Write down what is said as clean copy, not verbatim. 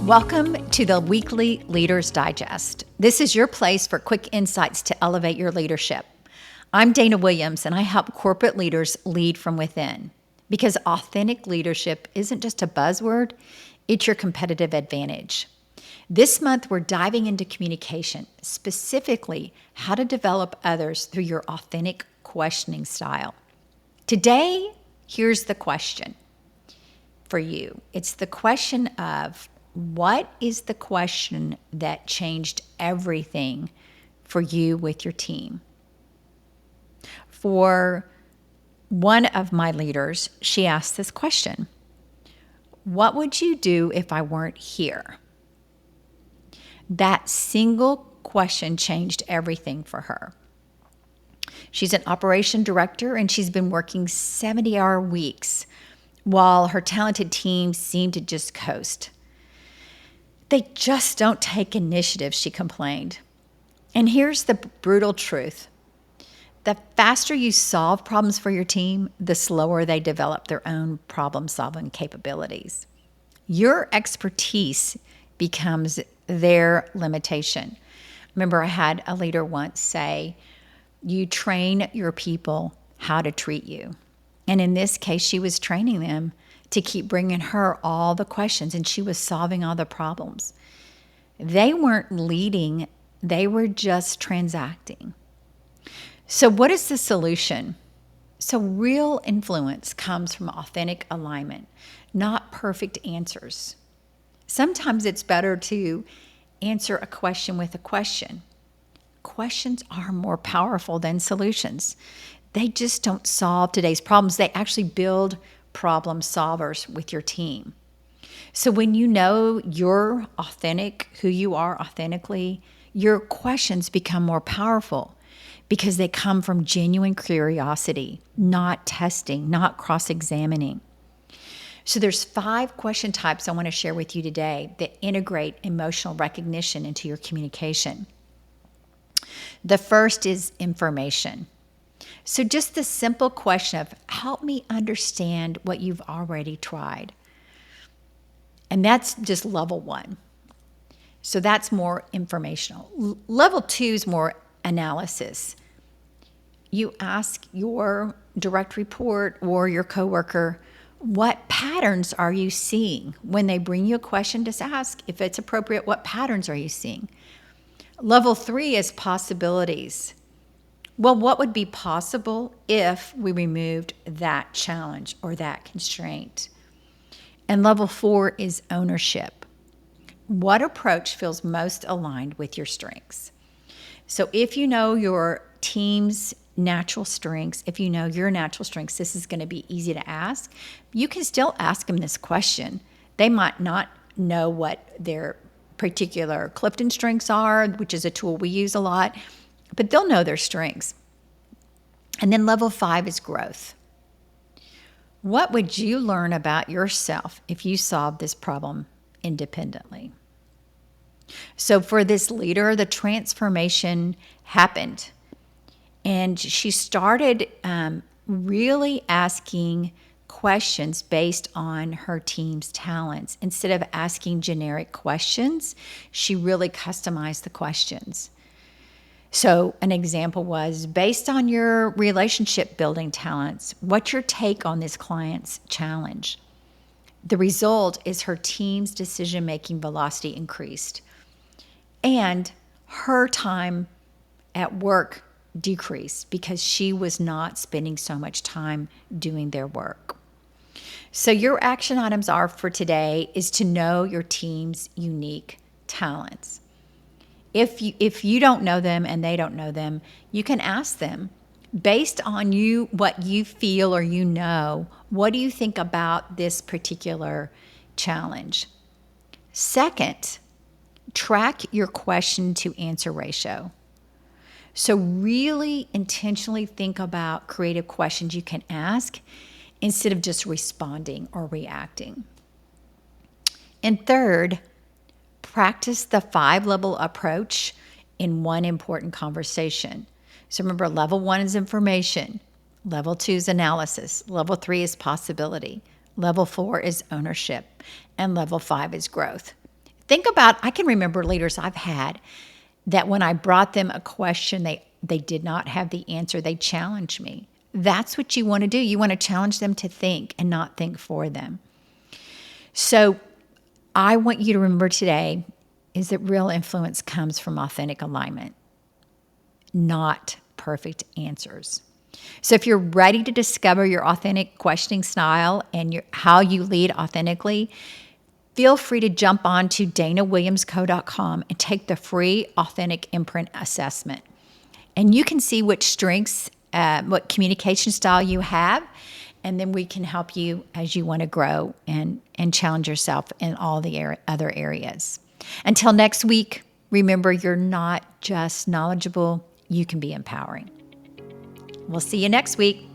Welcome to the Weekly Leaders Digest. This is your place for quick insights to elevate your leadership. I'm Dana Williams, and I help corporate leaders lead from within. Because authentic leadership isn't just a buzzword, it's your competitive advantage. This month, we're diving into communication, specifically how to develop others through your authentic questioning style. Today, here's the question for you. It's the question of, what is the question that changed everything for you with your team? For one of my leaders, she asked this question: what would you do if I weren't here? That single question changed everything for her. She's an operation director, and she's been working 70-hour weeks while her talented team seemed to just coast. They just don't take initiative, she complained. And here's the brutal truth. The faster you solve problems for your team, the slower they develop their own problem-solving capabilities. Your expertise becomes their limitation. Remember, I had a leader once say, you train your people how to treat you. And in this case, she was training them to keep bringing her all the questions, and she was solving all the problems. They weren't leading, they were just transacting. So what is the solution? So real influence comes from authentic alignment, not perfect answers. Sometimes it's better to answer a question with a question. Questions are more powerful than solutions. They just don't solve today's problems. They actually build problem solvers with your team. So when you know you're authentic, who you are authentically, your questions become more powerful because they come from genuine curiosity, not testing, not cross-examining. So there's 5 question types I want to share with you today that integrate emotional recognition into your communication. The first is information. So just the simple question of, help me understand what you've already tried. And that's just level 1. So that's more informational. Level 2 is more analysis. You ask your direct report or your coworker, what patterns are you seeing? When they bring you a question, just ask if it's appropriate, what patterns are you seeing? Level 3 is possibilities. Well, what would be possible if we removed that challenge or that constraint? And level 4 is ownership. What approach feels most aligned with your strengths? So if you know your team's natural strengths, if you know your natural strengths, this is going to be easy to ask. You can still ask them this question. They might not know what their particular Clifton strengths are, which is a tool we use a lot, but they'll know their strengths. And then level 5 is growth. What would you learn about yourself if you solved this problem independently? So for this leader, the transformation happened. And she started really asking questions based on her team's talents. Instead of asking generic questions, she really customized the questions. So an example was, based on your relationship building talents, what's your take on this client's challenge? The result is her team's decision-making velocity increased, and her time at work decreased because she was not spending so much time doing their work. So your action items are for today is to know your team's unique talents. If you don't know them and they don't know them, you can ask them, based on what you feel or you know, what do you think about this particular challenge? Second, track your question to answer ratio. So really intentionally think about creative questions you can ask instead of just responding or reacting. And third, practice the 5-level approach in one important conversation. So remember, level 1 is information. Level 2 is analysis. Level 3 is possibility. Level 4 is ownership. And level 5 is growth. Think about, I can remember leaders I've had that when I brought them a question, they did not have the answer. They challenged me. That's what you want to do. You want to challenge them to think and not think for them. So I want you to remember today is that real influence comes from authentic alignment, not perfect answers. So if you're ready to discover your authentic questioning style and how you lead authentically, feel free to jump on to danawilliamsco.com and take the free Authentic Imprint Assessment. And you can see which strengths, what communication style you have, and then we can help you as you want to grow and challenge yourself in all the other areas. Until next week, remember you're not just knowledgeable, you can be empowering. We'll see you next week.